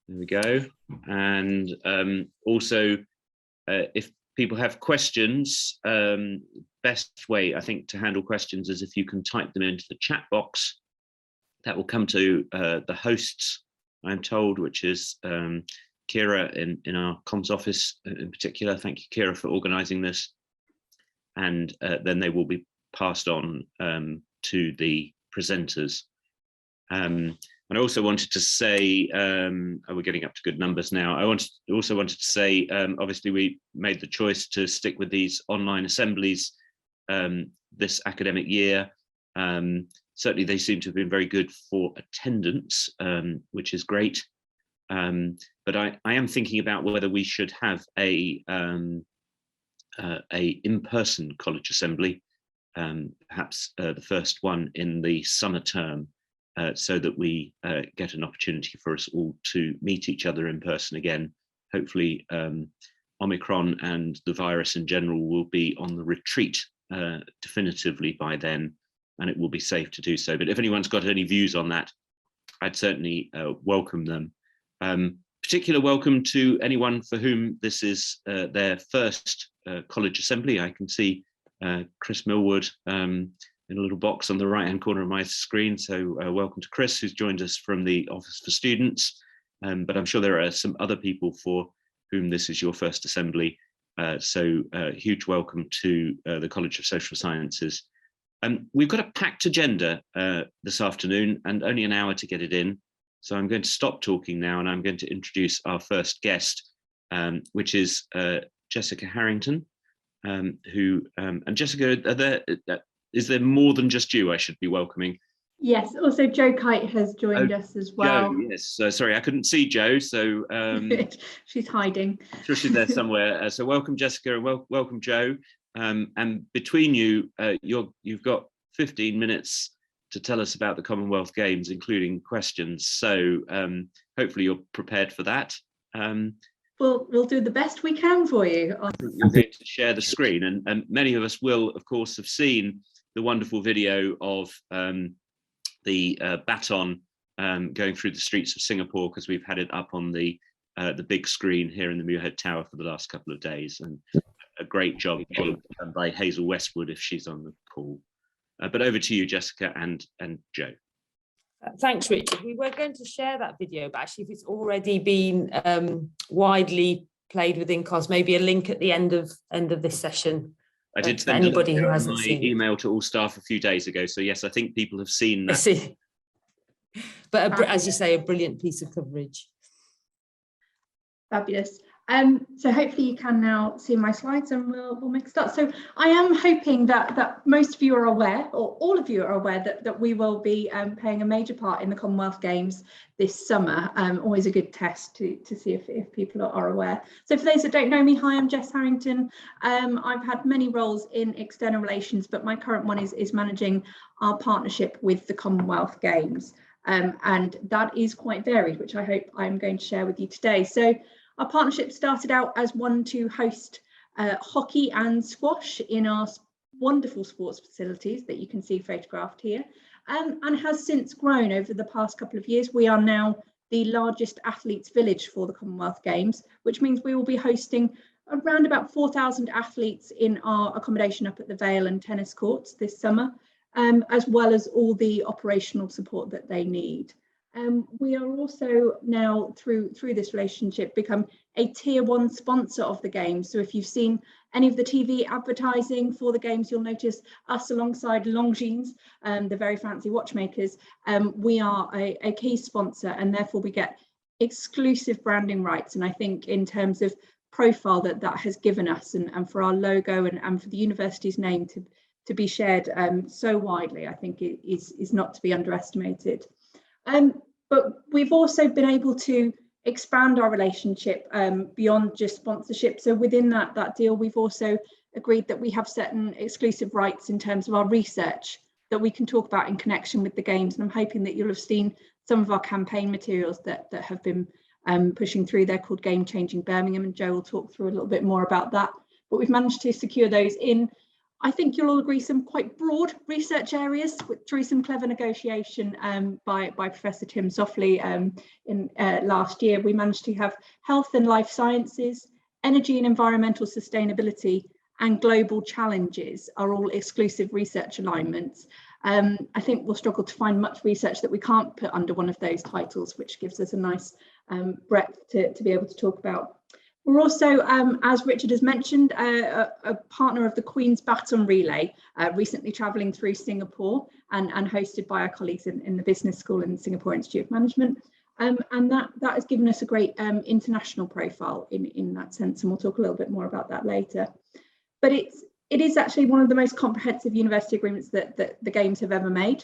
There we go. And also, if people have questions, best way, I think, to handle questions is if you can type them into the chat box. That will come to the hosts, I'm told, which is Kira in our comms office in particular. Thank you, Kira, for organising this. And then they will be passed on to the presenters. And I also wanted to say, we're getting up to good numbers now. I also wanted to say, obviously we made the choice to stick with these online assemblies this academic year. Certainly they seem to have been very good for attendance, which is great. But I am thinking about whether we should have a in-person college assembly, perhaps the first one in the summer term, so that we get an opportunity for us all to meet each other in person again. Hopefully Omicron and the virus in general will be on the retreat definitively by then, and it will be safe to do so. But if anyone's got any views on that, I'd certainly welcome them. Particular welcome to anyone for whom this is their first college assembly. I can see Chris Millwood in a little box on the right-hand corner of my screen. So welcome to Chris, who's joined us from the Office for Students. But I'm sure there are some other people for whom this is your first assembly. So huge welcome to the College of Social Sciences. We've got a packed agenda this afternoon and only an hour to get it in. So I'm going to stop talking now and I'm going to introduce our first guest, which is Jessica Harrington, and Jessica, is there more than just you I should be welcoming? Yes, also Jo Kite has joined us as well. Jo, yes, sorry, I couldn't see Jo, so she's hiding. I'm sure she's there somewhere. So welcome Jessica and welcome Jo. And between you, you've got 15 minutes to tell us about the Commonwealth Games, including questions. So hopefully you're prepared for that. We'll do the best we can for you. You're going to share the screen, and many of us will, of course, have seen the wonderful video of the baton going through the streets of Singapore, because we've had it up on the big screen here in the Muirhead Tower for the last couple of days, and a great job done by Hazel Westwood if she's on the call. But over to you, Jessica and Jo. Thanks, Richard. We were going to share that video, but actually if it's already been widely played within COS, maybe a link at the end of this session. I did send anybody who hasn't seen email to all staff a few days ago, so yes, I think people have seen that. But as you say, a brilliant piece of coverage. Fabulous. So hopefully you can now see my slides and we'll make a start. So I am hoping that most of you are aware, or all of you are aware, that we will be playing a major part in the Commonwealth Games this summer. Always a good test to see if people are aware. So for those that don't know me, hi, I'm Jess Harrington. I've had many roles in external relations, but my current one is managing our partnership with the Commonwealth Games. And that is quite varied, which I hope I'm going to share with you today. So our partnership started out as one to host hockey and squash in our wonderful sports facilities that you can see photographed here, and has since grown over the past couple of years. We are now the largest athletes village for the Commonwealth Games, which means we will be hosting around about 4,000 athletes in our accommodation up at the Vale and tennis courts this summer, as well as all the operational support that they need. We are also now, through this relationship, become a tier 1 sponsor of the Games. So if you've seen any of the TV advertising for the Games, you'll notice us alongside Longines, the very fancy watchmakers. We are a key sponsor, and therefore we get exclusive branding rights. And I think in terms of profile that has given us, and for our logo and for the university's name to be shared so widely, I think it is not to be underestimated. But we've also been able to expand our relationship beyond just sponsorship. So within that deal, we've also agreed that we have certain exclusive rights in terms of our research that we can talk about in connection with the Games. And I'm hoping that you'll have seen some of our campaign materials that have been pushing through. They're called Game Changing Birmingham, and Jo will talk through a little bit more about that. But we've managed to secure those in I think you'll all agree, some quite broad research areas through some clever negotiation by Professor Tim Softly in last year. We managed to have health and life sciences, energy and environmental sustainability, and global challenges are all exclusive research alignments. I think we'll struggle to find much research that we can't put under one of those titles, which gives us a nice breadth to be able to talk about. We're also, as Richard has mentioned, a partner of the Queen's Baton Relay, recently travelling through Singapore and hosted by our colleagues in the Business School and Singapore Institute of Management. And that has given us a great international profile in that sense, and we'll talk a little bit more about that later. But it is actually one of the most comprehensive university agreements that the Games have ever made.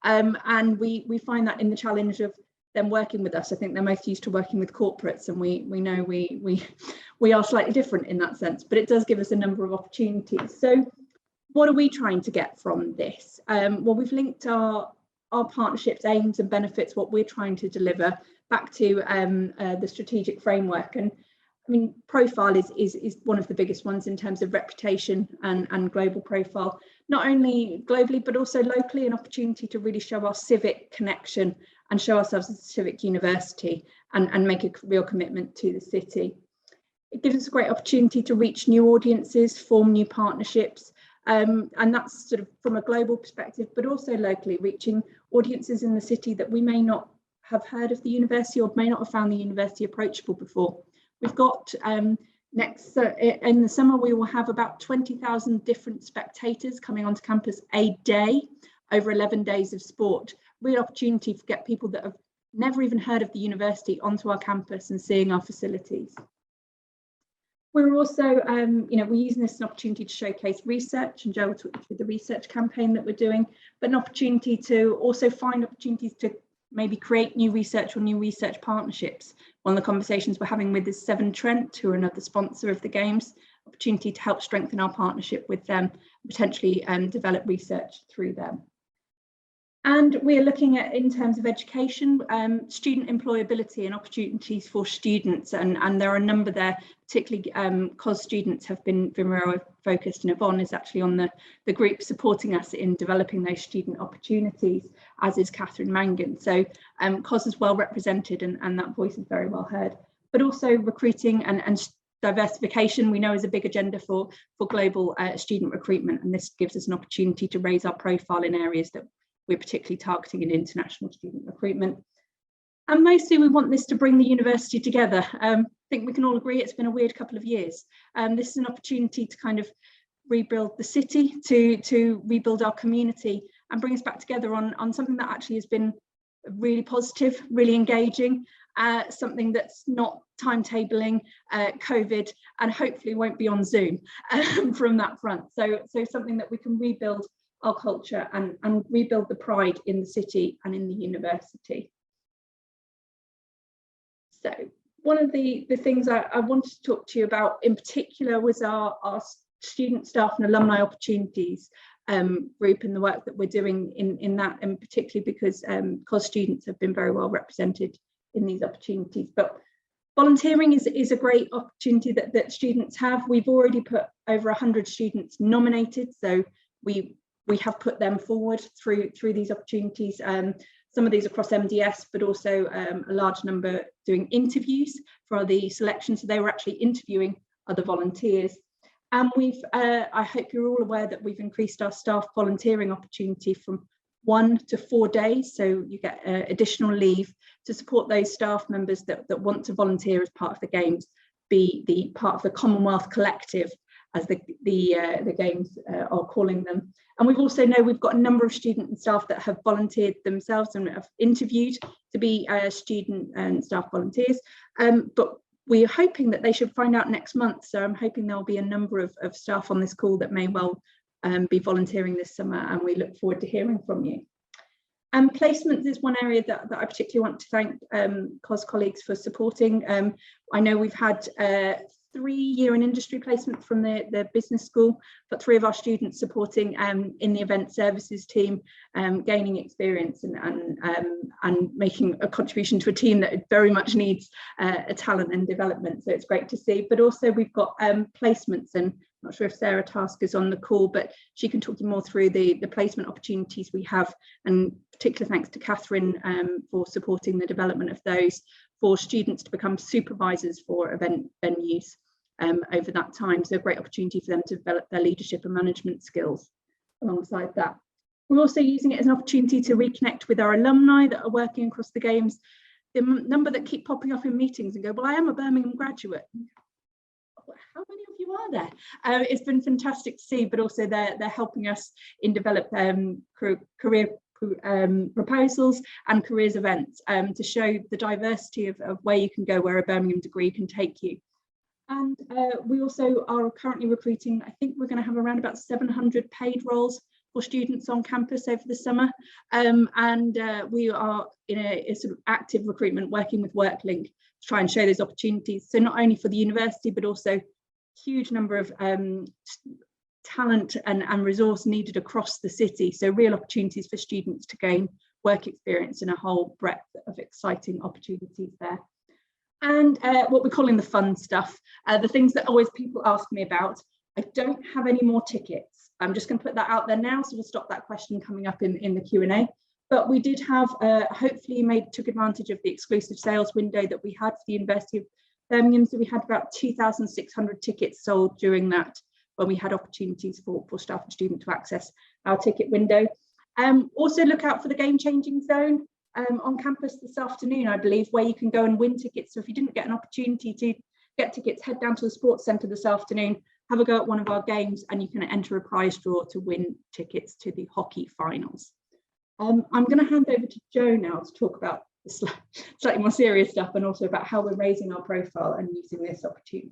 And we find that in the challenge of them working with us. I think they're most used to working with corporates, and we know we are slightly different in that sense, but it does give us a number of opportunities. So what are we trying to get from this? Well, we've linked our partnerships, aims and benefits, what we're trying to deliver, back to the strategic framework. And I mean, profile is one of the biggest ones in terms of reputation and global profile, not only globally, but also locally, an opportunity to really show our civic connection and show ourselves as a civic university and make a real commitment to the city. It gives us a great opportunity to reach new audiences, form new partnerships, and that's sort of from a global perspective, but also locally, reaching audiences in the city that we may not have heard of the university or may not have found the university approachable before. We've got in the summer, we will have about 20,000 different spectators coming onto campus a day over 11 days of sport. Real opportunity to get people that have never even heard of the university onto our campus and seeing our facilities. We're also, we're using this as an opportunity to showcase research, and Jo will talk you through the research campaign that we're doing, but an opportunity to also find opportunities to maybe create new research or new research partnerships. One of the conversations we're having with is Severn Trent, who are another sponsor of the Games, opportunity to help strengthen our partnership with them, potentially develop research through them. And we're looking at, in terms of education, student employability and opportunities for students, and there are a number there, particularly COS students have been very focused, and Yvonne is actually on the group supporting us in developing those student opportunities, as is Catherine Mangan. So COS is well represented, and that voice is very well heard. But also recruiting and diversification, we know, is a big agenda for global student recruitment, and this gives us an opportunity to raise our profile in areas that we're particularly targeting in international student recruitment. And mostly we want this to bring the university together. I think we can all agree it's been a weird couple of years. This is an opportunity to kind of rebuild the city, to rebuild our community and bring us back together on something that actually has been really positive, really engaging, something that's not timetabling, COVID, and hopefully won't be on Zoom from that front. So something that we can rebuild our culture and rebuild the pride in the city and in the university. So one of the things I wanted to talk to you about in particular was our student, staff and alumni opportunities group and the work that we're doing in that, and particularly because COS students have been very well represented in these opportunities. But volunteering is a great opportunity that students have. We've already put over 100 students nominated, so we have put them forward through these opportunities. Some of these across MDS, but also a large number doing interviews for the selection. So they were actually interviewing other volunteers. And I hope you're all aware that we've increased our staff volunteering opportunity from 1 to 4 days. So you get additional leave to support those staff members that want to volunteer as part of the Games, be the part of the Commonwealth collective, as the Games are calling them. And we've got a number of student and staff that have volunteered themselves and have interviewed to be student and staff volunteers. But we're hoping that they should find out next month. So I'm hoping there'll be a number of staff on this call that may well be volunteering this summer, and we look forward to hearing from you. And placements is one area that I particularly want to thank COS colleagues for supporting. I know we've had 3-year in industry placement from the business school, but 3 of our students supporting in the event services team, gaining experience and making a contribution to a team that very much needs a talent and development. So it's great to see. But also we've got placements, and not sure if Sarah Task is on the call, but she can talk you more through the placement opportunities we have, and particular thanks to Catherine for supporting the development of those for students to become supervisors for event venues over that time. So a great opportunity for them to develop their leadership and management skills alongside that. We're also using it as an opportunity to reconnect with our alumni that are working across the games. The number that keep popping up in meetings and go, well, I am a Birmingham graduate. How many of you are there? It's been fantastic to see, but also they're helping us in develop career proposals and careers events to show the diversity of where you can go, where a Birmingham degree can take you. And we also are currently recruiting, I think we're going to have around about 700 paid roles for students on campus over the summer. We are in a sort of active recruitment, working with WorkLink to try and show those opportunities. So not only for the university, but also huge number of talent and resource needed across the city. So real opportunities for students to gain work experience and a whole breadth of exciting opportunities there. And what we're calling the fun stuff, the things that always people ask me about. I don't have any more tickets. I'm just going to put that out there now, so we'll stop that question coming up in the Q&A. But we did have, hopefully you took advantage of the exclusive sales window that we had for the University of Birmingham. So we had about 2,600 tickets sold during that, when we had opportunities for staff and students to access our ticket window. Also look out for the Game Changing Zone on campus this afternoon, I believe, where you can go and win tickets. So if you didn't get an opportunity to get tickets, head down to the Sports Centre this afternoon, have a go at one of our games, and you can enter a prize draw to win tickets to the hockey finals. I'm going to hand over to Jo now to talk about the slightly more serious stuff, and also about how we're raising our profile and using this opportunity.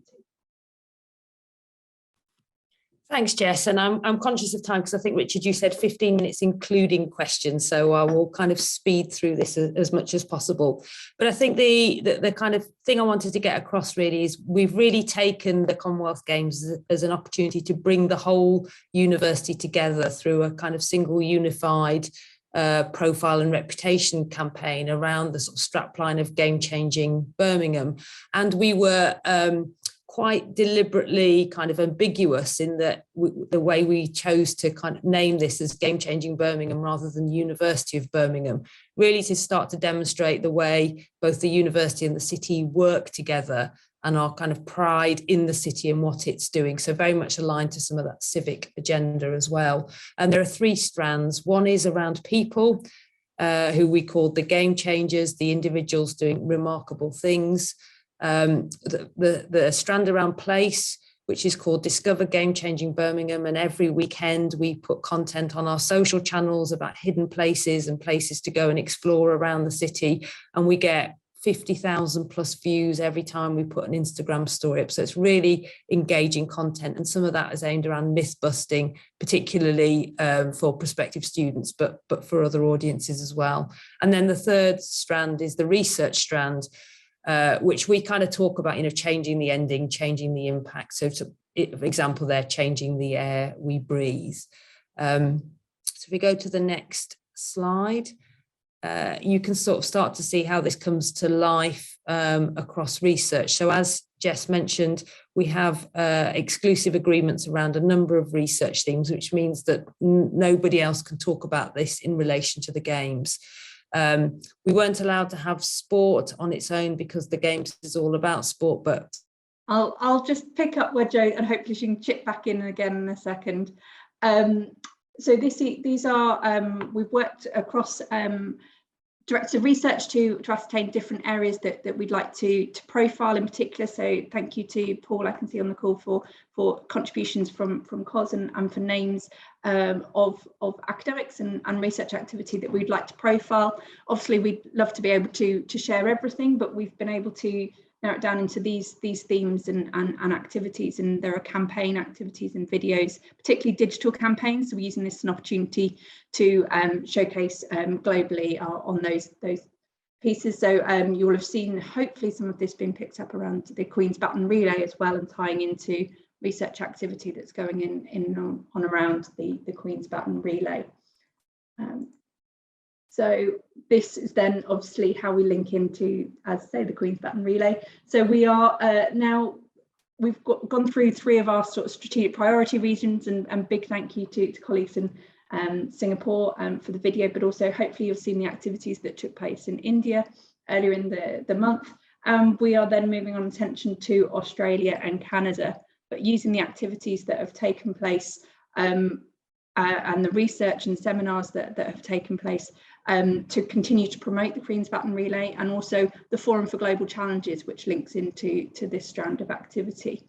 Thanks, Jess. And I'm conscious of time, because I think, Richard, you said 15 minutes including questions, so I will kind of speed through this as much as possible. But I think the kind of thing I wanted to get across really is we've really taken the Commonwealth Games as an opportunity to bring the whole university together through a kind of single unified profile and reputation campaign around the sort of strapline of Game Changing Birmingham. And we were quite deliberately kind of ambiguous in that the way we chose to kind of name this as Game Changing Birmingham rather than University of Birmingham, really to start to demonstrate the way both the university and the city work together, and our kind of pride in the city and what it's doing. So very much aligned to some of that civic agenda as well. And there are 3 strands. One is around people, who we called the game changers, the individuals doing remarkable things. The strand around place, which is called Discover Game Changing Birmingham, and every weekend we put content on our social channels about hidden places and places to go and explore around the city, and we get 50,000 plus views every time we put an Instagram story up. So it's really engaging content, and some of that is aimed around myth busting, particularly for prospective students, but for other audiences as well. And then the 3rd strand is the research strand, which we kind of talk about, changing the ending, changing the impact. So for example, they're changing the air we breathe. So if we go to the next slide, you can sort of start to see how this comes to life across research. So as Jess mentioned, we have exclusive agreements around a number of research themes, which means that nobody else can talk about this in relation to the games. We weren't allowed to have sport on its own because the games is all about sport, but I'll just pick up where Jo, and hopefully she can chip back in again in a second. So these are, we've worked across directed research to ascertain different areas that we'd like to profile in particular. So thank you to Paul, I can see on the call, for contributions from COS and for names of academics and research activity that we'd like to profile. Obviously, we'd love to be able to share everything, but we've been able to narrow it down into these themes and activities, and there are campaign activities and videos, particularly digital campaigns. So we're using this as an opportunity to showcase globally on those pieces. So you will have seen hopefully some of this being picked up around the Queen's Baton Relay as well, and tying into research activity that's going in on around the Queen's Baton Relay. So this is then obviously how we link into, as I say, the Queen's Baton Relay. So we are now we've gone through 3 of our sort of strategic priority regions, and big thank you to colleagues in Singapore for the video, but also hopefully you've seen the activities that took place in India earlier in the month. We are then moving on attention to Australia and Canada, but using the activities that have taken place and the research and seminars that have taken place to continue to promote the Queen's Baton Relay, and also the Forum for Global Challenges, which links into this strand of activity.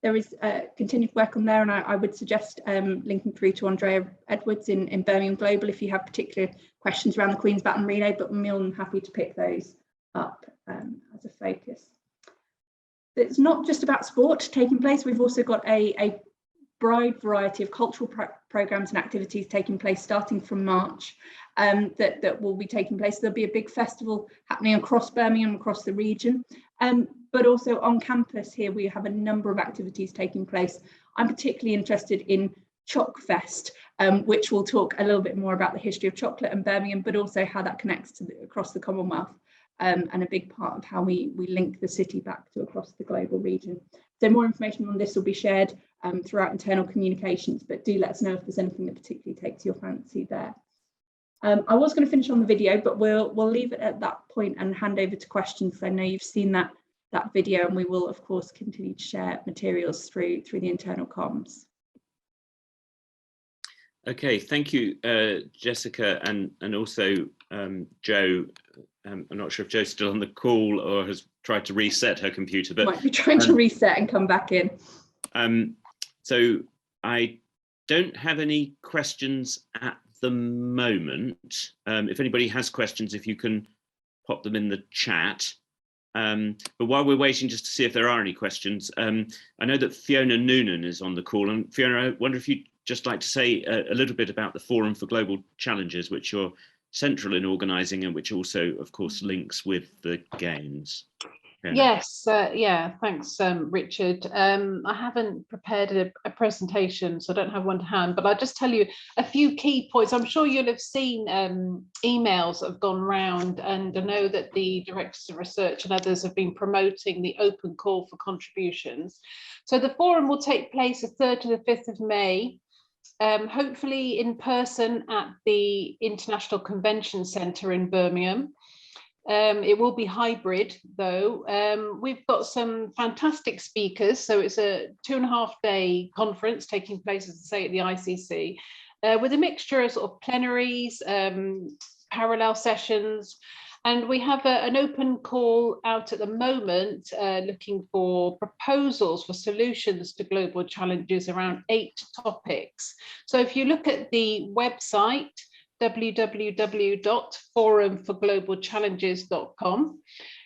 There is continued work on there, and I would suggest linking through to Andrea Edwards in Birmingham Global if you have particular questions around the Queen's Baton Relay, but I'm more than happy to pick those up as a focus. It's not just about sport taking place. We've also got a broad variety of cultural programmes and activities taking place starting from March that will be taking place. There'll be a big festival happening across Birmingham, across the region, but also on campus here we have a number of activities taking place. I'm particularly interested in Choc Fest, which will talk a little bit more about the history of chocolate in Birmingham, but also how that connects to across the Commonwealth, and a big part of how we link the city back to across the global region. So more information on this will be shared throughout internal communications, but do let us know if there's anything that particularly takes your fancy there. I was going to finish on the video, but we'll leave it at that point and hand over to questions. I know you've seen that video, and we will of course continue to share materials through the internal comms. Okay, thank you, Jessica, and also Jo. I'm not sure if Jo's still on the call or has tried to reset her computer, but might be trying to reset and come back in. So I don't have any questions at the moment. If anybody has questions, if you can pop them in the chat. But while we're waiting just to see if there are any questions, I know that Fiona Noonan is on the call, and Fiona, I wonder if you'd just like to say a little bit about the Forum for Global Challenges, which you're central in organising and which also, of course, links with the Games. Fiona. Yes, yeah, thanks, Richard. I haven't prepared a presentation, so I don't have one to hand, but I'll just tell you a few key points. I'm sure you'll have seen emails that have gone round, and I know that the Directors of Research and others have been promoting the open call for contributions. So the forum will take place the 3rd to the 5th of May, hopefully in person at the International Convention Centre in Birmingham. It will be hybrid though. We've got some fantastic speakers, so it's a 2.5-day conference taking place, as I say, at the ICC, with a mixture of sort of plenaries, parallel sessions, and we have an open call out at the moment looking for proposals for solutions to global challenges around 8 topics. So if you look at the website, www.forumforglobalchallenges.com,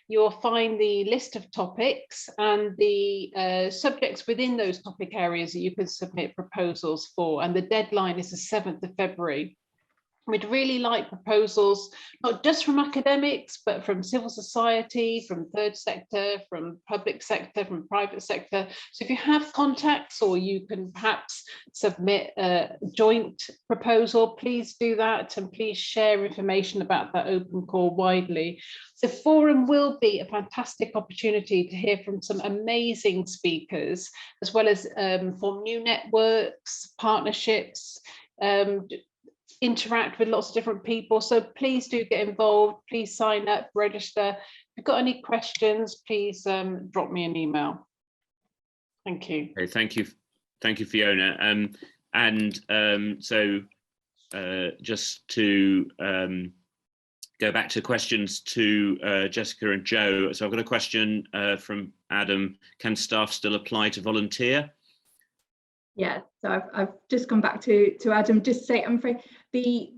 you'll find the list of topics and the subjects within those topic areas that you can submit proposals for, and the deadline is the 7th of February. We'd really like proposals, not just from academics, but from civil society, from third sector, from public sector, from private sector. So if you have contacts, or you can perhaps submit a joint proposal, please do that, and please share information about that open call widely. The forum will be a fantastic opportunity to hear from some amazing speakers, as well as form new networks, partnerships, interact with lots of different people. So please do get involved, please sign up, register. If you've got any questions, please drop me an email. Thank you. Okay, thank you, Fiona. Just to go back to questions to Jessica and Jo. So I've got a question from Adam. Can staff still apply to volunteer? Yeah, so I've just gone back to Adam, just to say, I'm afraid the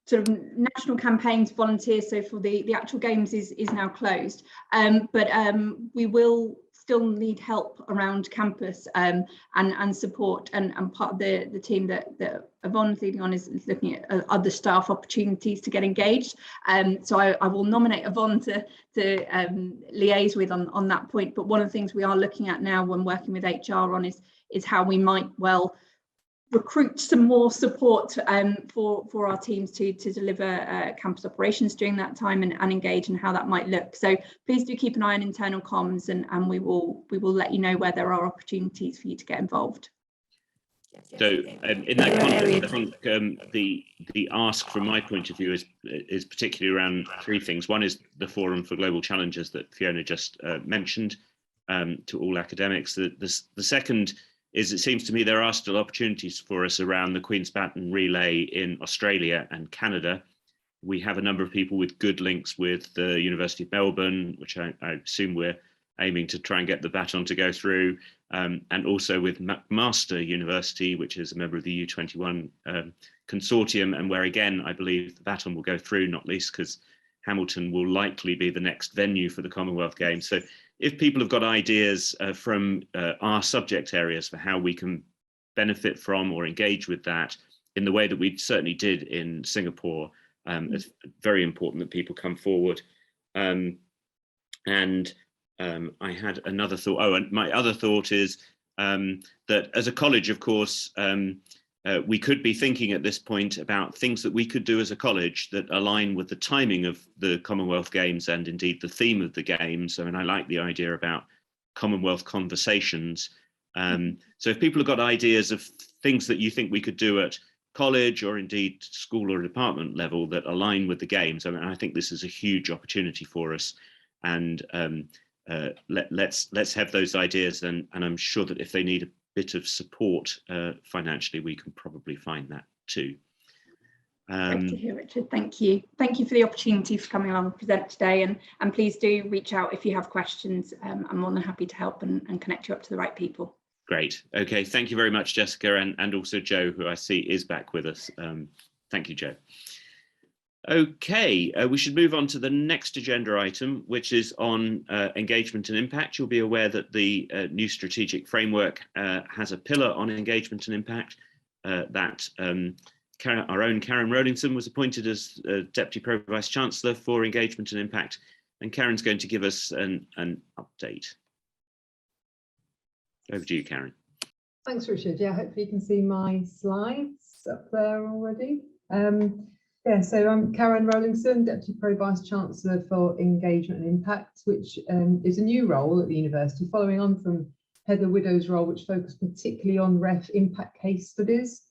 sort of national campaigns volunteers, so for the actual games is now closed, but we will still need help around campus and support, and part of the team that Yvonne's leading on is looking at other staff opportunities to get engaged. So I will nominate Yvonne to liaise with on that point. But one of the things we are looking at now when working with HR on is how we might well recruit some more support for our teams to deliver campus operations during that time and engage in how that might look. So please do keep an eye on internal comms, and we will let you know where there are opportunities for you to get involved. So in that context, I think the ask from my point of view is particularly around three things. One is the Forum for Global Challenges that Fiona just mentioned to all academics. The second is, it seems to me there are still opportunities for us around the Queen's Baton Relay in Australia and Canada. We have a number of people with good links with the University of Melbourne, which I assume we're aiming to try and get the baton to go through, and also with McMaster University, which is a member of the U21 consortium, and where again, I believe the baton will go through, not least because Hamilton will likely be the next venue for the Commonwealth Games. So if people have got ideas from our subject areas for how we can benefit from or engage with that in the way that we certainly did in Singapore, it's very important that people come forward. I had another thought. Oh, and my other thought is that as a college, of course, we could be thinking at this point about things that we could do as a college that align with the timing of the Commonwealth Games and indeed the theme of the Games. I mean, I like the idea about Commonwealth conversations. So if people have got ideas of things that you think we could do at college or indeed school or department level that align with the Games, I mean, I think this is a huge opportunity for us. And let's have those ideas, and I'm sure that if they need a bit of support financially, we can probably find that too. Great to hear, Richard. Thank you. Thank you for the opportunity for coming along and present today, and please do reach out if you have questions. I'm more than happy to help and connect you up to the right people. Great. Okay, thank you very much, Jessica, and also Joe, who I see is back with us. Thank you, Joe. Okay, we should move on to the next agenda item, which is on engagement and impact. You'll be aware that the new strategic framework has a pillar on engagement and impact that our own Karen Rowlingson was appointed as Deputy Pro-Vice Chancellor for engagement and impact. And Karen's going to give us an update. Over to you, Karen. Thanks, Richard. Yeah, hopefully you can see my slides up there already. Yeah, so I'm Karen Rowlingson, Deputy Pro-Vice Chancellor for Engagement and Impact, which is a new role at the university, following on from Heather Widow's role, which focused particularly on REF impact case studies.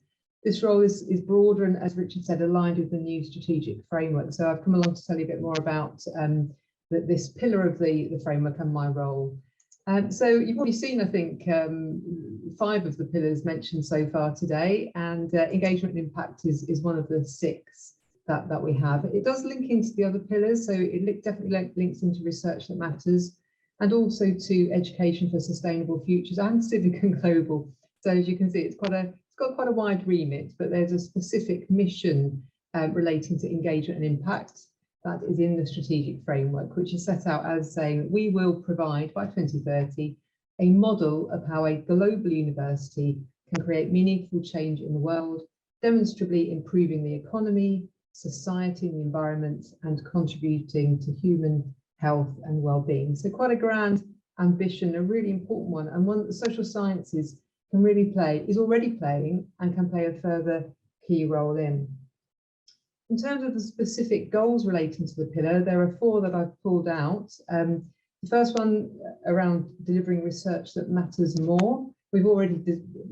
This role is broader and, as Richard said, aligned with the new strategic framework. So I've come along to tell you a bit more about this pillar of the framework and my role. So you've already seen, I think, 5 of the pillars mentioned so far today, and engagement and impact is one of the 6 that we have. It does link into the other pillars, so it definitely links into research that matters, and also to education for sustainable futures and civic and global. So as you can see, it's got quite a wide remit, but there's a specific mission relating to engagement and impact that is in the strategic framework, which is set out as saying that we will provide by 2030 a model of how a global university can create meaningful change in the world, demonstrably improving the economy, society and the environment, and contributing to human health and well-being. So quite a grand ambition, a really important one, and one that the social sciences can really play, is already playing, and can play a further key role in. In terms of the specific goals relating to the pillar, there are 4 that I've pulled out. The first one around delivering research that matters more. We've already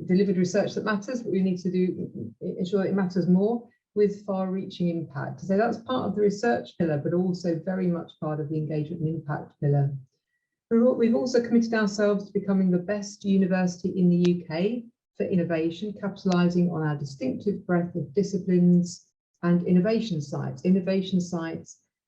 delivered research that matters, but we need to ensure it matters more with far-reaching impact. So that's part of the research pillar, but also very much part of the engagement and impact pillar. We've also committed ourselves to becoming the best university in the UK for innovation, capitalising on our distinctive breadth of disciplines and innovation sites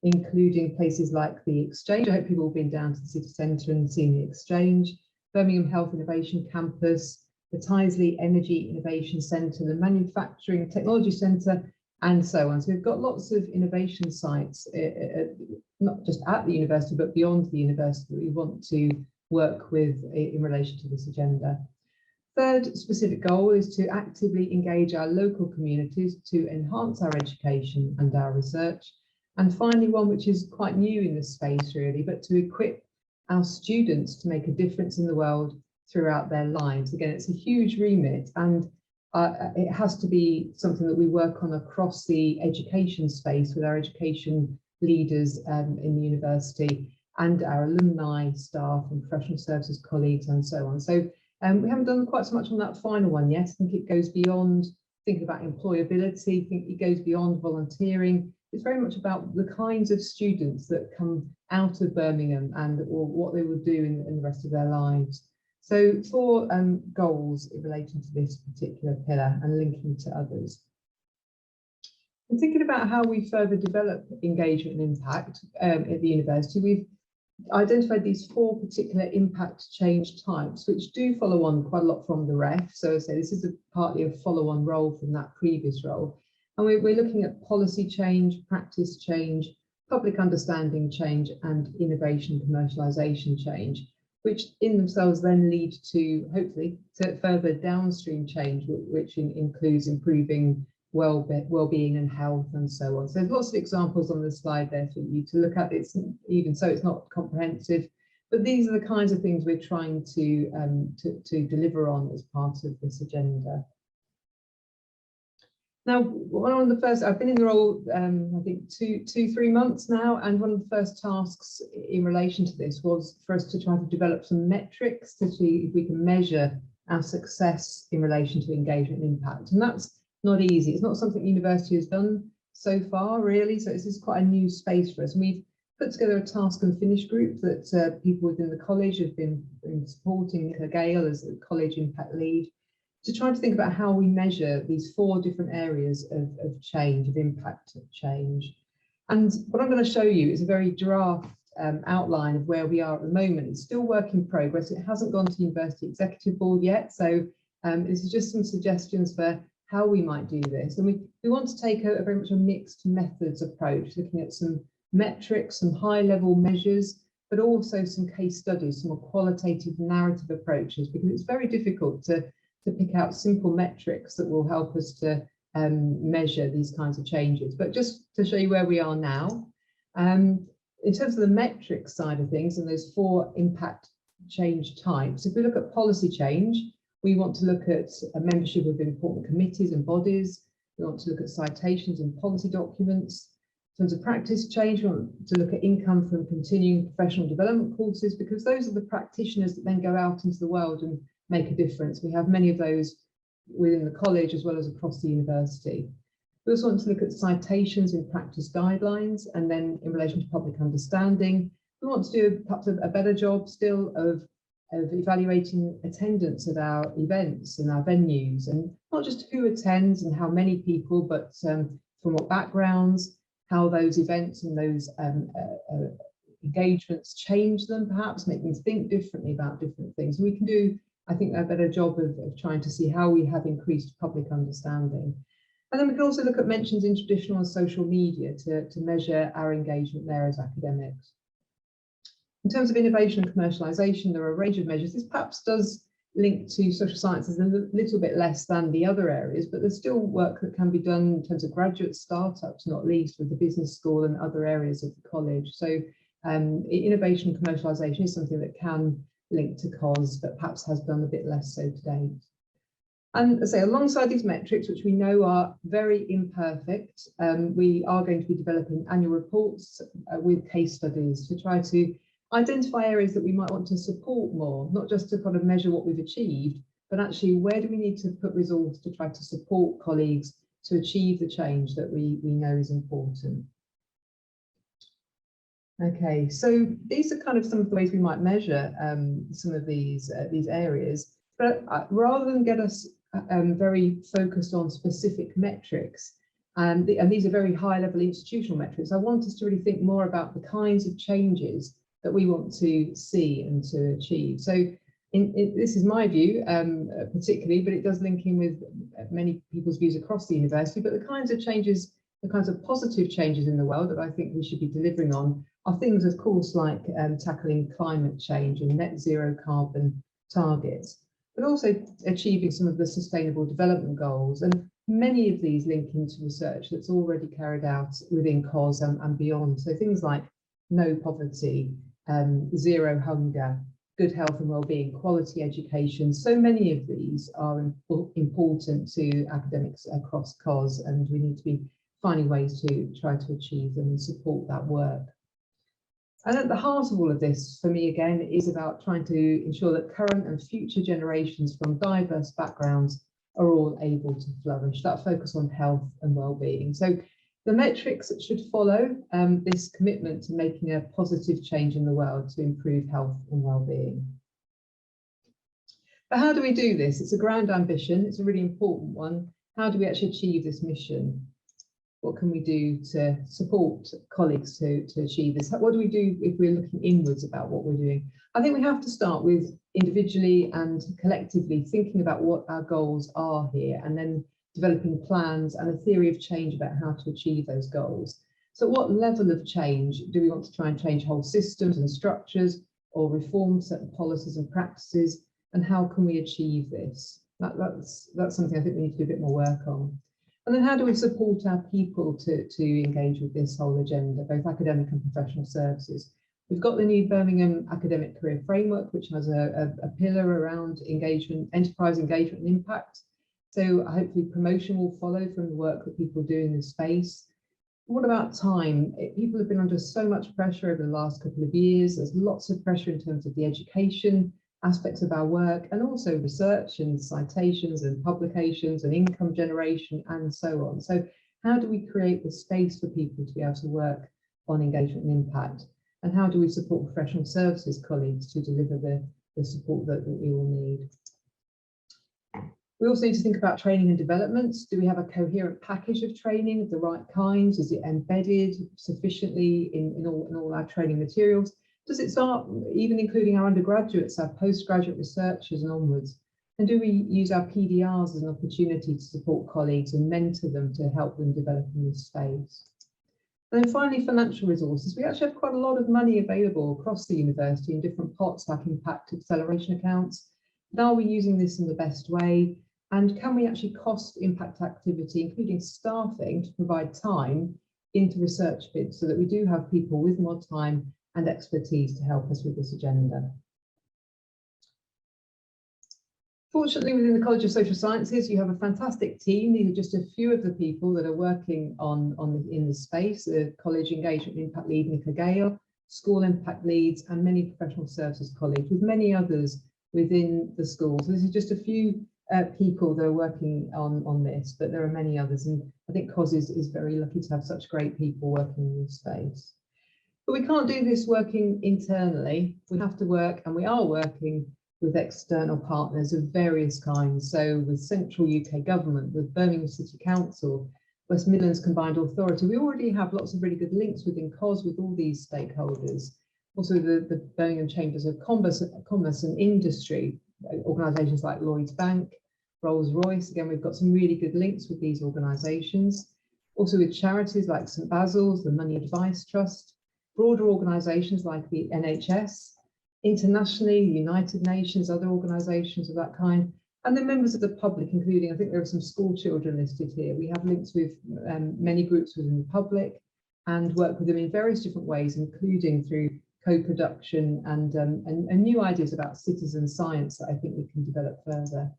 including places like the Exchange. I hope you've all been down to the city centre and seen the Exchange, Birmingham Health Innovation Campus, the Tyseley Energy Innovation Centre, the Manufacturing Technology Centre, and so on. So we've got lots of innovation sites, not just at the university, but beyond the university, that we want to work with in relation to this agenda. Third specific goal is to actively engage our local communities to enhance our education and our research. And finally, one which is quite new in this space really, but to equip our students to make a difference in the world throughout their lives. Again, it's a huge remit, and it has to be something that we work on across the education space with our education leaders in the university and our alumni staff and professional services colleagues and so on. So we haven't done quite so much on that final one yet. I think it goes beyond thinking about employability. I think it goes beyond volunteering. It's very much about the kinds of students that come out of Birmingham and or what they will do in the rest of their lives. So 4 goals in relation to this particular pillar and linking to others. And thinking about how we further develop engagement and impact at the university, we've identified these 4 particular impact change types, which do follow on quite a lot from the ref. So as I say, this is partly a follow-on role from that previous role. And we're looking at policy change, practice change, public understanding change, and innovation commercialisation change, which in themselves then lead to, hopefully, to further downstream change, which includes improving well-being and health and so on. So there's lots of examples on the slide there for you to look at. It's even so, it's not comprehensive, but these are the kinds of things we're trying to deliver on as part of this agenda. Now, one of the first, I've been in the role, I think 3 months now, and one of the first tasks in relation to this was for us to try to develop some metrics to see if we can measure our success in relation to engagement and impact. And that's not easy. It's not something the university has done so far, really. So this is quite a new space for us. And we've put together a task and finish group that people within the college have been supporting Gail as a college impact lead, to try to think about how we measure these 4 different areas of change, of impact of change. And what I'm going to show you is a very draft outline of where we are at the moment. It's still work in progress. It hasn't gone to University Executive Board yet. So this is just some suggestions for how we might do this. And we want to take a very much a mixed methods approach, looking at some metrics, some high level measures, but also some case studies, some more qualitative narrative approaches, because it's very difficult to pick out simple metrics that will help us to measure these kinds of changes. But just to show you where we are now, in terms of the metrics side of things and those 4 impact change types, if we look at policy change, we want to look at a membership of important committees and bodies. We want to look at citations in policy documents. In terms of practice change, we want to look at income from continuing professional development courses, because those are the practitioners that then go out into the world and make a difference. We have many of those within the college as well as across the university. We also want to look at citations in practice guidelines, and then in relation to public understanding, we want to do perhaps a better job still of evaluating attendance at our events and our venues, and not just who attends and how many people, but from what backgrounds, how those events and those engagements change them, perhaps make them think differently about different things. We can do, I think, a better job of trying to see how we have increased public understanding. And then we can also look at mentions in traditional and social media to measure our engagement there as academics. In terms of innovation and commercialisation, there are a range of measures. This perhaps does link to social sciences a little bit less than the other areas, but there's still work that can be done in terms of graduate startups, not least with the business school and other areas of the college. So innovation and commercialisation is something that can link to COS, but perhaps has done a bit less so to date. And as I say, alongside these metrics, which we know are very imperfect, we are going to be developing annual reports with case studies to try to identify areas that we might want to support more, not just to kind of measure what we've achieved, but actually where do we need to put resource to try to support colleagues to achieve the change that we know is important. Okay, so these are kind of some of the ways we might measure some of these areas, but rather than get us very focused on specific metrics, and these are very high level institutional metrics, I want us to really think more about the kinds of changes that we want to see and to achieve. So this is my view particularly, but it does link in with many people's views across the university, but the kinds of changes, the kinds of positive changes in the world that I think we should be delivering on are things, of course, like tackling climate change and net zero carbon targets, but also achieving some of the sustainable development goals. And many of these link into research that's already carried out within COS and beyond. So things like no poverty, zero hunger, good health and well-being, quality education. So many of these are important to academics across COS, and we need to be finding ways to try to achieve them and support that work. And at the heart of all of this, for me, again, is about trying to ensure that current and future generations from diverse backgrounds are all able to flourish. That focus on health and well-being. So the metrics that should follow this commitment to making a positive change in the world to improve health and well-being. But how do we do this? It's a grand ambition. It's a really important one. How do we actually achieve this mission? What can we do to support colleagues to achieve this? What do we do if we're looking inwards about what we're doing? I think we have to start with individually and collectively thinking about what our goals are here, and then developing plans and a theory of change about how to achieve those goals. So what level of change do we want to try and change whole systems and structures, or reform certain policies and practices, and how can we achieve this? That's something I think we need to do a bit more work on. And then how do we support our people to engage with this whole agenda, both academic and professional services? We've got the new Birmingham Academic Career Framework, which has a pillar around engagement, enterprise engagement and impact. So hopefully promotion will follow from the work that people do in this space. What about time? People have been under so much pressure over the last couple of years. There's lots of pressure in terms of the education aspects of our work, and also research and citations and publications and income generation and so on. So how do we create the space for people to be able to work on engagement and impact? And how do we support professional services colleagues to deliver the support that we all need? We also need to think about training and development. Do we have a coherent package of training of the right kinds? Is it embedded sufficiently in all our training materials? Does it start even including our undergraduates, our postgraduate researchers and onwards? And do we use our PDRs as an opportunity to support colleagues and mentor them to help them develop in this space? And then finally, financial resources. We actually have quite a lot of money available across the university in different pots like impact acceleration accounts. And are we using this in the best way? And can we actually cost impact activity, including staffing, to provide time into research bids so that we do have people with more time and expertise to help us with this agenda? Fortunately, within the College of Social Sciences, you have a fantastic team. These are just a few of the people that are working in this space. The College Engagement and Impact Lead, Nicola Gale, School Impact Leads, and many professional services colleagues, with many others within the schools. This is just a few people that are working on this, but there are many others. And I think COS is very lucky to have such great people working in this space. But we can't do this working internally. We have to work, and we are working with external partners of various kinds. So with central UK government, with Birmingham City Council, West Midlands Combined Authority, we already have lots of really good links within COS with all these stakeholders. Also the Birmingham Chambers of Commerce and Industry, organisations like Lloyds Bank, Rolls-Royce. Again, we've got some really good links with these organisations. Also with charities like St Basil's, the Money Advice Trust, broader organisations like the NHS, internationally, the United Nations, other organisations of that kind, and then members of the public, including, I think there are some school children listed here. We have links with many groups within the public and work with them in various different ways, including through co-production and new ideas about citizen science that I think we can develop further.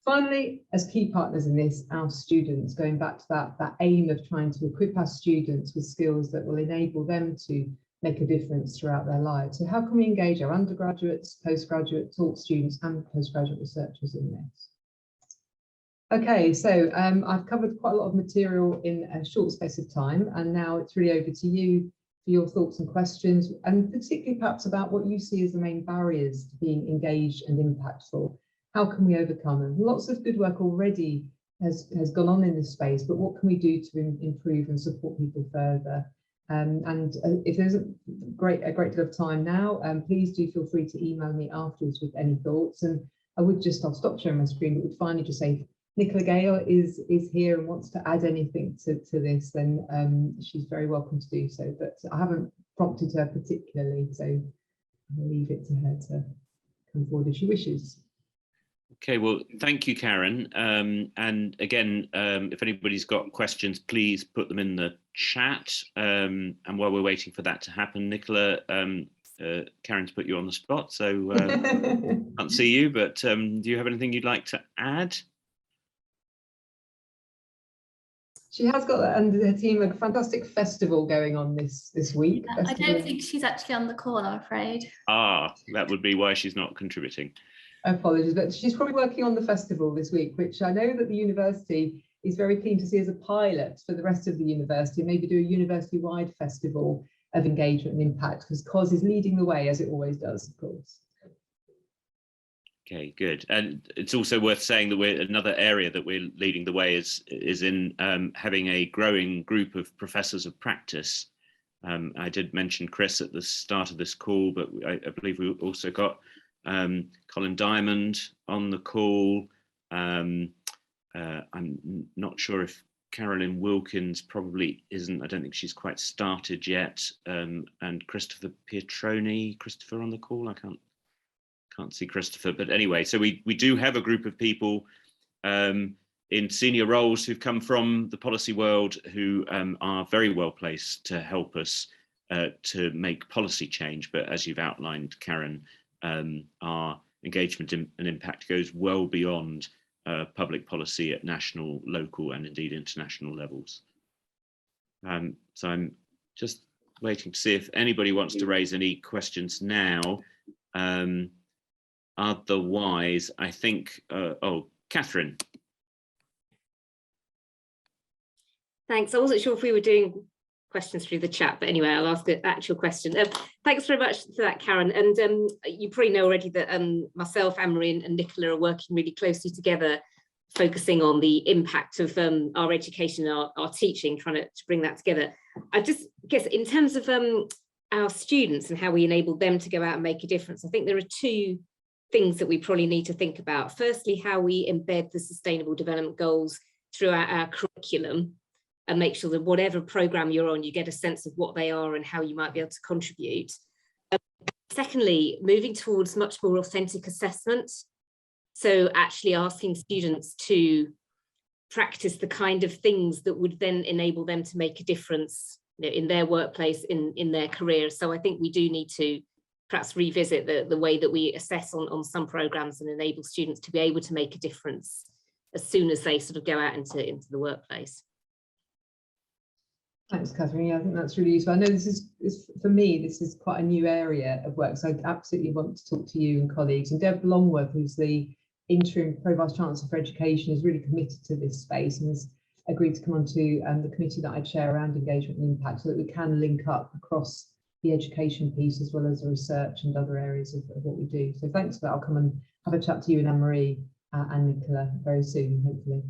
Finally, as key partners in this, our students, going back to that aim of trying to equip our students with skills that will enable them to make a difference throughout their lives. So how can we engage our undergraduates, postgraduate taught students and postgraduate researchers in this? Okay, so I've covered quite a lot of material in a short space of time, and now it's really over to you for your thoughts and questions, and particularly perhaps about what you see as the main barriers to being engaged and impactful. How can we overcome them? Lots of good work already has gone on in this space, but what can we do to improve and support people further? If there's a great deal of time now, please do feel free to email me afterwards with any thoughts. And I'll stop sharing my screen, but would finally just say, if Nicola Gale is here and wants to add anything to this, then she's very welcome to do so. But I haven't prompted her particularly, so I'll leave it to her to come forward if she wishes. Okay, well, thank you, Karen. And again, if anybody's got questions, please put them in the chat. And while we're waiting for that to happen, Nicola, Karen's put you on the spot, so can't see you, but do you have anything you'd like to add? She has got under her team a fantastic festival going on this week. Yeah, I don't think she's actually on the call, I'm afraid. Ah, that would be why she's not contributing. Apologies, but she's probably working on the festival this week, which I know that the university is very keen to see as a pilot for the rest of the university, maybe do a university-wide festival of engagement and impact, because COS is leading the way, as it always does, of course. Okay, good. And it's also worth saying that another area that we're leading the way is in having a growing group of professors of practice. I did mention Chris at the start of this call, but I believe we also got Colin Diamond on the call. I'm not sure if Carolyn Wilkins probably isn't. I don't think she's quite started yet. And Christopher Pietroni. Christopher on the call? I can't see Christopher, but anyway, so we do have a group of people in senior roles who've come from the policy world who are very well placed to help us to make policy change. But as you've outlined, Karen, our engagement and impact goes well beyond public policy at national, local, and indeed international levels. So I'm just waiting to see if anybody wants to raise any questions now. Otherwise, I think, oh, Catherine. Thanks. I wasn't sure if we were doing questions through the chat, but anyway, I'll ask an actual question. Thanks very much for that, Karen. And you probably know already that myself, Anne-Marie and Nicola are working really closely together, focusing on the impact of our education, our teaching, trying to bring that together. I just guess in terms of our students and how we enable them to go out and make a difference, I think there are two things that we probably need to think about. Firstly, how we embed the Sustainable Development Goals throughout our curriculum and make sure that whatever programme you're on, you get a sense of what they are and how you might be able to contribute. Secondly, moving towards much more authentic assessment. So actually asking students to practice the kind of things that would then enable them to make a difference, you know, in their workplace, in their career. So I think we do need to perhaps revisit the way that we assess on some programmes and enable students to be able to make a difference as soon as they sort of go out into the workplace. Thanks, Catherine. Yeah, I think that's really useful. I know this is for me, this is quite a new area of work, so I absolutely want to talk to you and colleagues. And Deb Longworth, who's the interim Pro-Vice Chancellor for Education, is really committed to this space and has agreed to come onto the committee that I chair around engagement and impact, so that we can link up across the education piece as well as the research and other areas of what we do. So thanks for that. I'll come and have a chat to you and Anne-Marie and Nicola very soon, hopefully.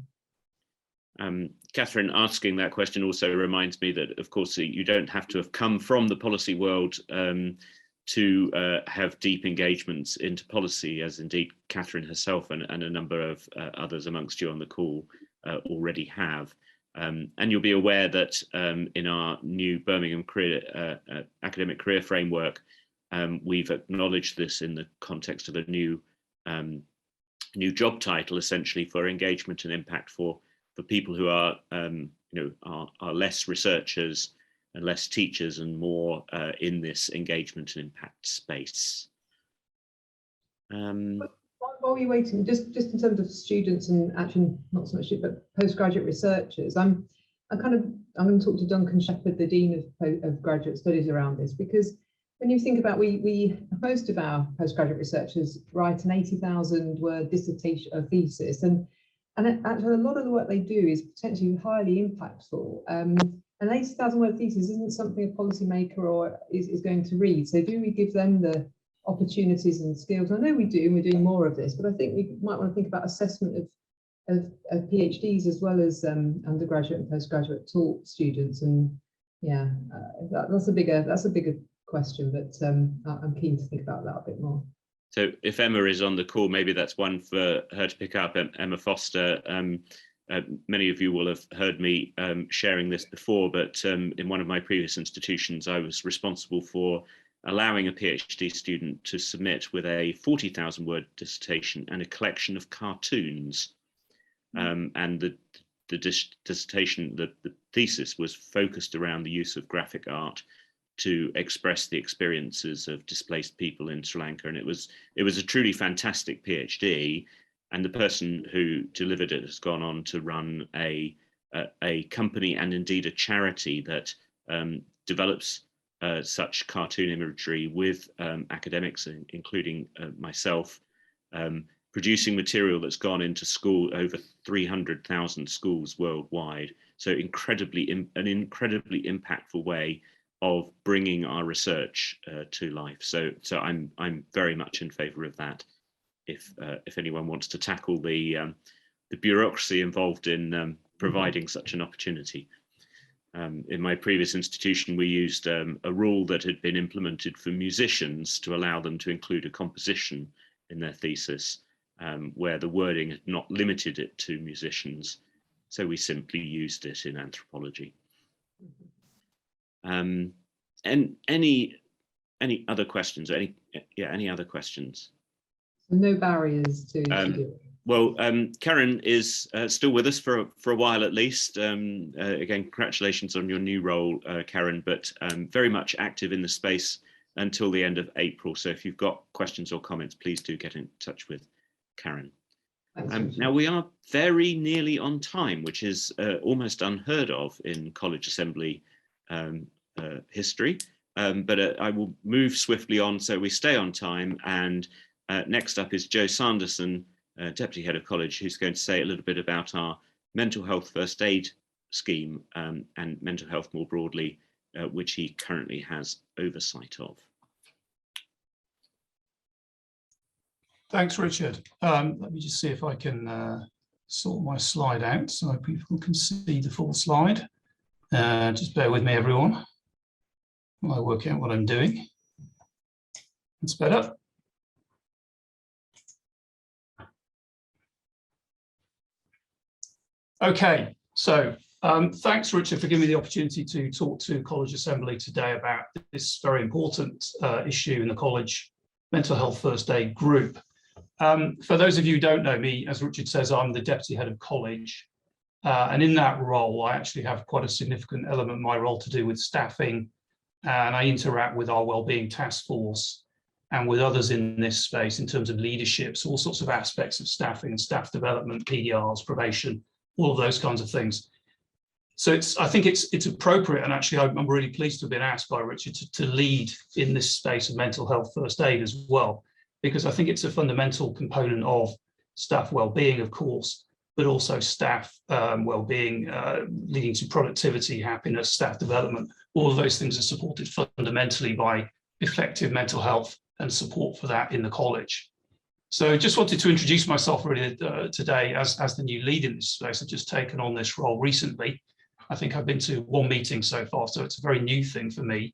Catherine, asking that question also reminds me that, of course, you don't have to have come from the policy world to have deep engagements into policy, as indeed Catherine herself and a number of others amongst you on the call already have. And you'll be aware that in our new Birmingham academic career framework, we've acknowledged this in the context of a new job title, essentially, for engagement and impact for people who are, are less researchers and less teachers and more in this engagement and impact space. While we're waiting, just in terms of students and actually not so much, but postgraduate researchers, I'm going to talk to Duncan Shepherd, the Dean of Graduate Studies, around this, because when you think about most of our postgraduate researchers write an 80,000 word dissertation or thesis, and actually a lot of the work they do is potentially highly impactful. An 80,000 word thesis isn't something a policymaker or is going to read. So do we give them the opportunities and skills? I know we do, and we're doing more of this, but I think we might want to think about assessment of PhDs as well as undergraduate and postgraduate taught students. And yeah, that's a bigger question, but I'm keen to think about that a bit more. So if Emma is on the call, maybe that's one for her to pick up. Emma Foster, many of you will have heard me sharing this before, but in one of my previous institutions, I was responsible for allowing a PhD student to submit with a 40,000 word dissertation and a collection of cartoons. And the dissertation, the thesis was focused around the use of graphic art to express the experiences of displaced people in Sri Lanka. And it was a truly fantastic PhD. And the person who delivered it has gone on to run a company and indeed a charity that develops such cartoon imagery with academics, including myself, producing material that's gone into over 300,000 schools worldwide. So an incredibly impactful way of bringing our research to life. So I'm very much in favour of that. If anyone wants to tackle the bureaucracy involved in providing such an opportunity. In my previous institution, we used a rule that had been implemented for musicians to allow them to include a composition in their thesis, where the wording had not limited it to musicians. So we simply used it in anthropology. And any other questions? Any other questions? No barriers to do it. Well, Karen is still with us for a while at least. Again, congratulations on your new role, Karen, but very much active in the space until the end of April. So if you've got questions or comments, please do get in touch with Karen. Now we are very nearly on time, which is almost unheard of in College Assembly history. But I will move swiftly on so we stay on time. And next up is Jo Sanderson, Deputy Head of College, who's going to say a little bit about our mental health first aid scheme and mental health more broadly, which he currently has oversight of. Thanks, Richard. Let me just see if I can sort my slide out so people can see the full slide. Just bear with me, everyone, while I work out what I'm doing. It's better. Okay, so thanks, Richard, for giving me the opportunity to talk to College Assembly today about this very important issue in the college mental health first aid group. For those of you who don't know me, as Richard says, I'm the Deputy Head of College. And in that role, I actually have quite a significant element of my role to do with staffing, and I interact with our Wellbeing task force and with others in this space in terms of leadership, so all sorts of aspects of staffing and staff development, PDRs, probation, all of those kinds of things. So I think it's appropriate, and actually I'm really pleased to have been asked by Richard to lead in this space of mental health first aid as well, because I think it's a fundamental component of staff well-being, of course, but also staff well-being, leading to productivity, happiness, staff development. All of those things are supported fundamentally by effective mental health and support for that in the college. So just wanted to introduce myself really today as the new lead in this space. I've just taken on this role recently. I think I've been to one meeting so far, so it's a very new thing for me.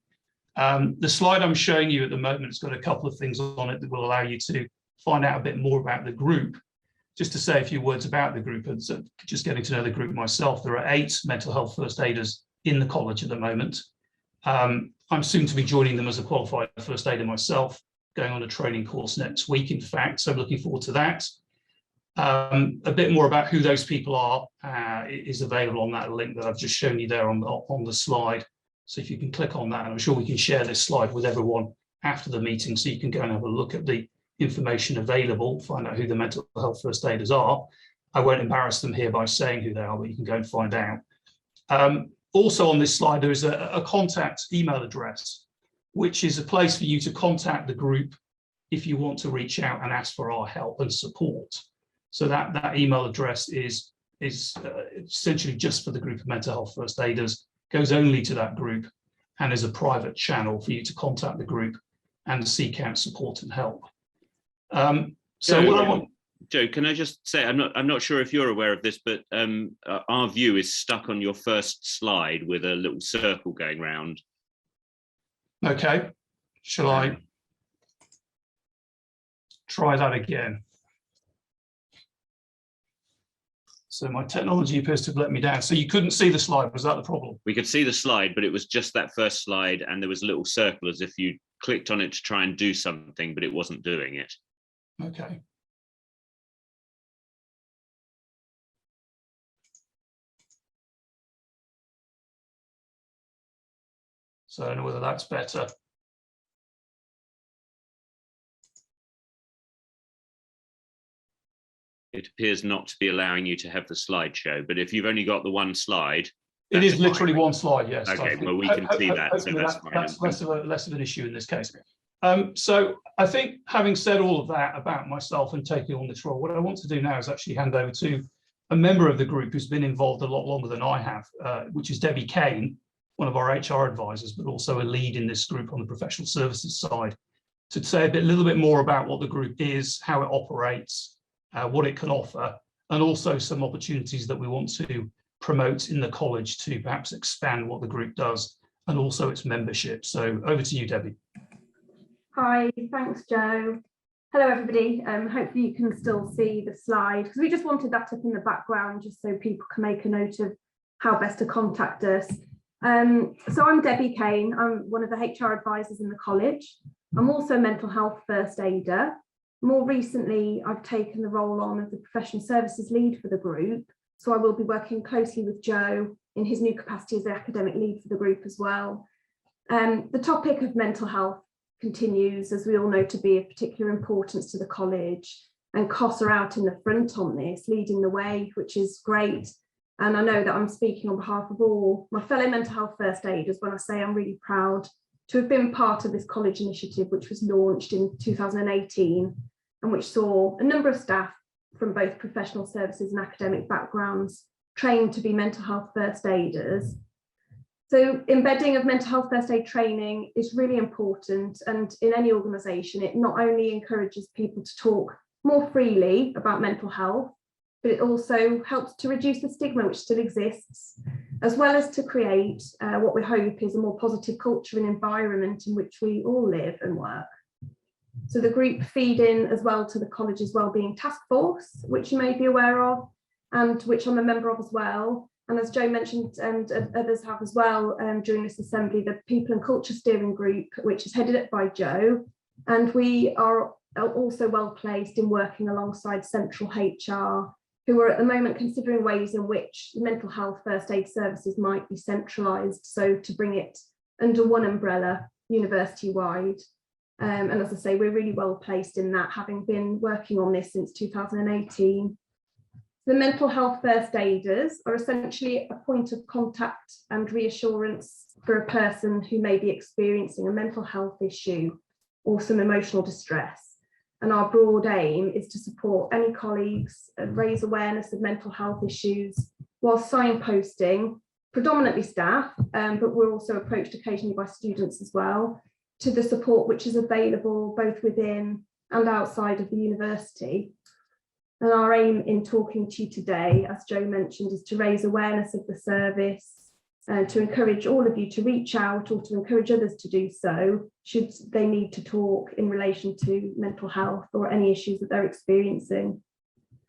The slide I'm showing you at the moment has got a couple of things on it that will allow you to find out a bit more about the group. Just to say a few words about the group, and so just getting to know the group myself, there are 8 mental health first aiders in the college at the moment. I'm soon to be joining them as a qualified first aider myself, going on a training course next week, in fact, so I'm looking forward to that. A bit more about who those people are is available on that link that I've just shown you there on the slide. So if you can click on that, and I'm sure we can share this slide with everyone after the meeting, so you can go and have a look at the information available, find out who the mental health first aiders are. I won't embarrass them here by saying who they are, but you can go and find out. Also on this slide, there is a contact email address, which is a place for you to contact the group if you want to reach out and ask for our help and support. So that email address is essentially just for the group of mental health first aiders, goes only to that group, and is a private channel for you to contact the group and seek out support and help. Jo, can I just say, I'm not sure if you're aware of this, but our view is stuck on your first slide with a little circle going round. Okay, shall I try that again? So my technology appears to have let me down. So you couldn't see the slide, was that the problem? We could see the slide, but it was just that first slide, and there was a little circle as if you clicked on it to try and do something, but it wasn't doing it. Okay. So So I don't know whether that's better. It appears not to be allowing you to have the slideshow, but if you've only got the one slide. It is that's literally fine. one slide, yes. Okay, well, we can see that, so that's fine. That's less of an issue in this case. So I think, having said all of that about myself and taking on this role, what I want to do now is actually hand over to a member of the group who's been involved a lot longer than I have, which is Debbie Caine, one of our HR advisors, but also a lead in this group on the professional services side, to say a little bit more about what the group is, how it operates, what it can offer, and also some opportunities that we want to promote in the college to perhaps expand what the group does and also its membership. So over to you, Debbie. Hi, thanks, Joe. Hello, everybody. Hopefully you can still see the slide, because we just wanted that up in the background just so people can make a note of how best to contact us. So I'm Debbie Caine. I'm one of the HR advisors in the college. I'm also a mental health first aider. More recently, I've taken the role on of the professional services lead for the group. So I will be working closely with Joe in his new capacity as the academic lead for the group as well. The topic of mental health continues, as we all know, to be of particular importance to the college, and COS are out in the front on this, leading the way, which is great. And I know that I'm speaking on behalf of all my fellow mental health first aiders when I say I'm really proud to have been part of this college initiative, which was launched in 2018 and which saw a number of staff from both professional services and academic backgrounds trained to be mental health first aiders. So embedding of mental health first aid training is really important, and in any organisation it not only encourages people to talk more freely about mental health, but it also helps to reduce the stigma which still exists, as well as to create what we hope is a more positive culture and environment in which we all live and work. So the group feed in as well to the college's Wellbeing task force, which you may be aware of, and which I'm a member of as well. And as Joe mentioned, and others have as well during this assembly, the People and Culture Steering Group, which is headed up by Joe. And we are also well placed in working alongside Central HR, who are at the moment considering ways in which mental health first aid services might be centralised, so to bring it under one umbrella, university-wide. And as I say, we're really well placed in that, having been working on this since 2018. The mental health first aiders are essentially a point of contact and reassurance for a person who may be experiencing a mental health issue or some emotional distress. And our broad aim is to support any colleagues and raise awareness of mental health issues while signposting, predominantly staff, but we're also approached occasionally by students as well, to the support which is available both within and outside of the university. And our aim in talking to you today, as Joe mentioned, is to raise awareness of the service, to encourage all of you to reach out or to encourage others to do so, should they need to talk in relation to mental health or any issues that they're experiencing.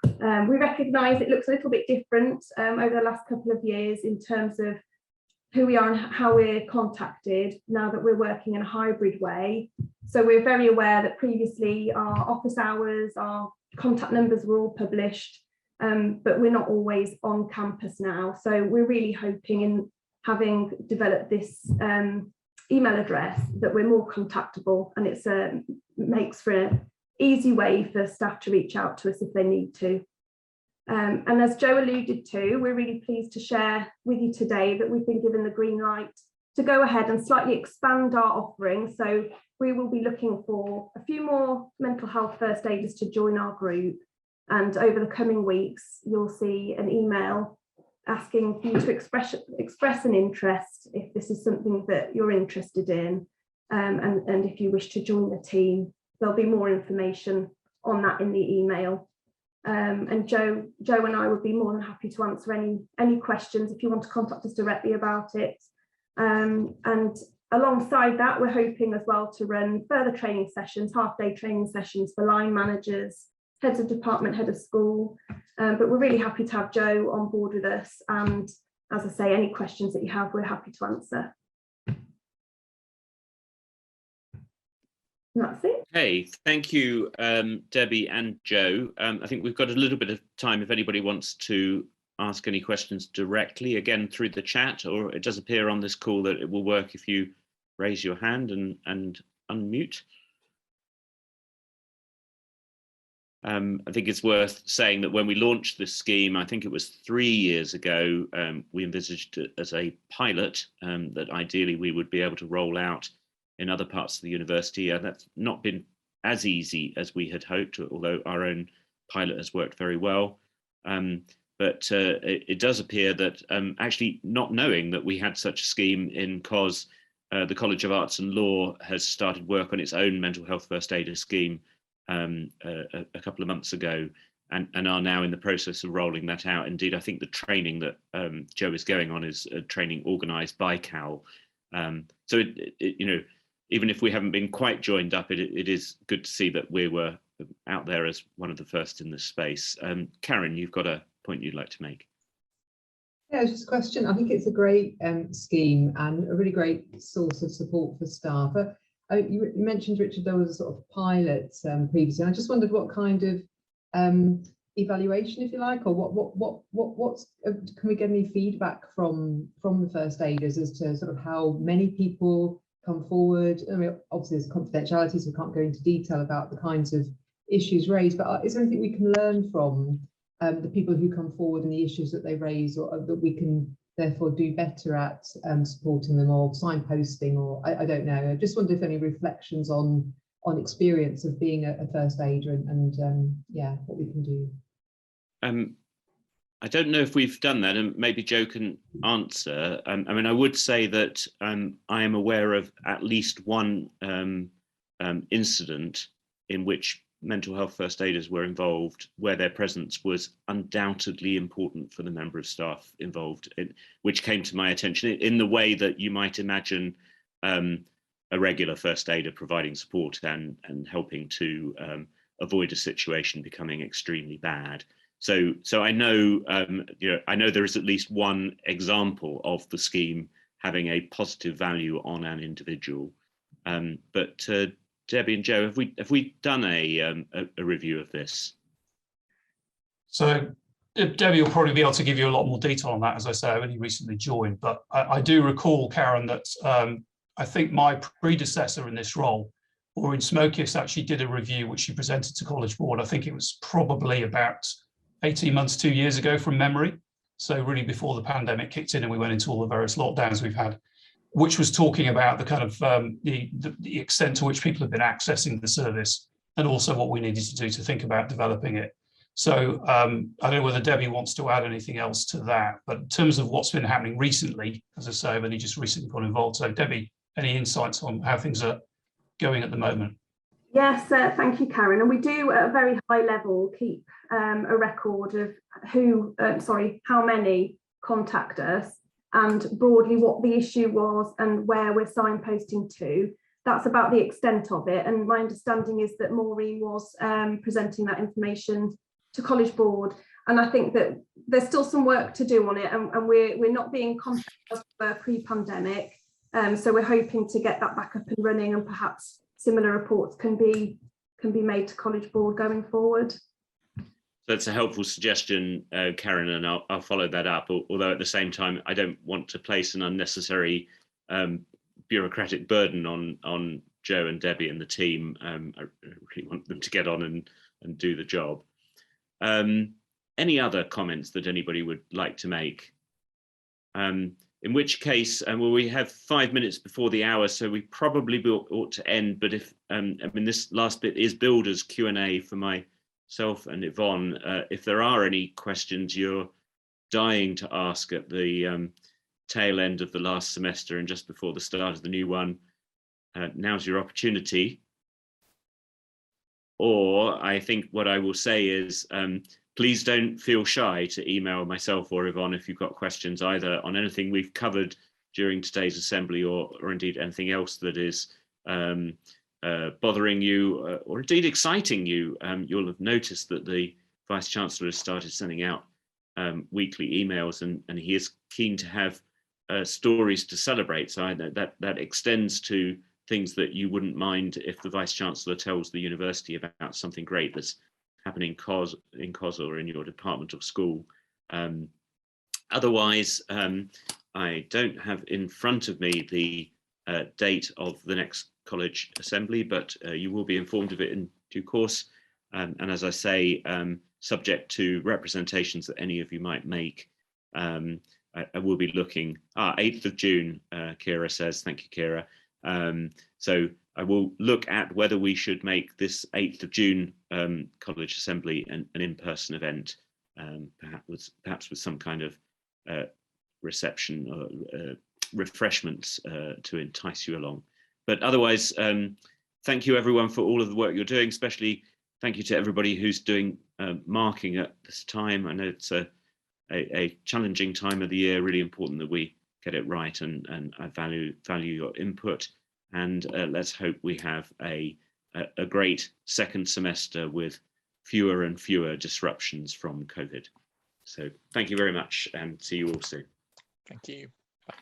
We recognise it looks a little bit different over the last couple of years in terms of who we are and how we're contacted now that we're working in a hybrid way. So we're very aware that previously our office hours, our contact numbers were all published, but we're not always on campus now. So we're really hoping, in having developed this email address, that we're more contactable, and it's makes for an easy way for staff to reach out to us if they need to. And as Joe alluded to, we're really pleased to share with you today that we've been given the green light to go ahead and slightly expand our offering. So we will be looking for a few more mental health first aiders to join our group. And over the coming weeks, you'll see an email asking for you to express an interest if this is something that you're interested in. And if you wish to join the team, there'll be more information on that in the email. And Joe and I would be more than happy to answer any questions if you want to contact us directly about it. And alongside that, we're hoping as well to run further training sessions, half-day training sessions for line managers, heads of department, head of school. But we're really happy to have Joe on board with us. And as I say, any questions that you have, we're happy to answer. And that's it. Hey, thank you, Debbie and Joe. I think we've got a little bit of time if anybody wants to ask any questions directly, again, through the chat, or it does appear on this call that it will work if you raise your hand and unmute. I think it's worth saying that when we launched this scheme, I think it was 3 years ago, we envisaged it as a pilot that ideally we would be able to roll out in other parts of the university. That's not been as easy as we had hoped, although our own pilot has worked very well. But it does appear that actually not knowing that we had such a scheme in COS, the College of Arts and Law has started work on its own mental health first aider scheme a couple of months ago, and are now in the process of rolling that out. Indeed, I think the training that Joe is going on is training organised by Cal. So you know, even if we haven't been quite joined up, it is good to see that we were out there as one of the first in this space. Karen, you've got a point you'd like to make. Yeah, it's just a question. I think it's a great scheme and a really great source of support for staff. You mentioned, Richard, there was a sort of pilot previously. I just wondered what kind of evaluation, if you like, or what's can we get any feedback from the first aiders as to sort of how many people come forward? I mean, obviously there's confidentiality, so we can't go into detail about the kinds of issues raised, but is there anything we can learn from the people who come forward and the issues that they raise, or that we can therefore do better at supporting them, or signposting, or I don't know. I just wonder if any reflections on experience of being a first aider and yeah, what we can do. I don't know if we've done that, and maybe Joe can answer. I mean, I would say that I am aware of at least one incident in which mental health first aiders were involved, where their presence was undoubtedly important for the member of staff involved, which came to my attention in the way that you might imagine a regular first aider providing support and helping to avoid a situation becoming extremely bad. So I know, you know, I know there is at least one example of the scheme having a positive value on an individual. But Debbie and Joe, have we done a review of this? So Debbie will probably be able to give you a lot more detail on that. As I say, I only recently joined, but I do recall, Karen, that I think my predecessor in this role, Maureen Smokis, actually did a review which she presented to College Board. I think it was probably about 18 months, 2 years ago from memory. So really before the pandemic kicked in and we went into all the various lockdowns we've had, which was talking about the kind of the extent to which people have been accessing the service, and also what we needed to do to think about developing it. So I don't know whether Debbie wants to add anything else to that, but in terms of what's been happening recently, as I say, I've only just recently got involved. So Debbie, any insights on how things are going at the moment? Yes, thank you, Karen. And we do at a very high level keep a record of how many contact us, and broadly what the issue was and where we're signposting to. That's about the extent of it. And my understanding is that Maureen was presenting that information to College Board. And I think that there's still some work to do on it, and we're not being contacted pre-pandemic. So we're hoping to get that back up and running, and perhaps similar reports can be made to College Board going forward. That's a helpful suggestion, Karen, and I'll follow that up. Although at the same time, I don't want to place an unnecessary bureaucratic burden on Joe and Debbie and the team. I really want them to get on and do the job. Any other comments that anybody would like to make? In which case, well, we have 5 minutes before the hour, so we probably ought to end. But if I mean, this last bit is builders Q&A for myself and Yvonne. If there are any questions you're dying to ask at the tail end of the last semester and just before the start of the new one, now's your opportunity. Or I think what I will say is, please don't feel shy to email myself or Yvonne if you've got questions either on anything we've covered during today's assembly, or indeed anything else that is bothering you or indeed exciting you. You'll have noticed that the Vice-Chancellor has started sending out weekly emails, and he is keen to have stories to celebrate. So I know that extends to things that you wouldn't mind if the Vice-Chancellor tells the university about something great that's happening in COS or in your department or school. Otherwise, I don't have in front of me the date of the next college assembly, but you will be informed of it in due course. And as I say, subject to representations that any of you might make, I will be looking, 8th of June, Kira says, thank you, Kira. So I will look at whether we should make this 8th of June college assembly an in-person event, perhaps with some kind of reception or refreshments to entice you along. But otherwise, thank you everyone for all of the work you're doing, especially thank you to everybody who's doing marking at this time. I know it's a challenging time of the year, really important that we get it right, and I value your input. And let's hope we have a great second semester with fewer and fewer disruptions from COVID. So thank you very much, and see you all soon. Thank you. Bye.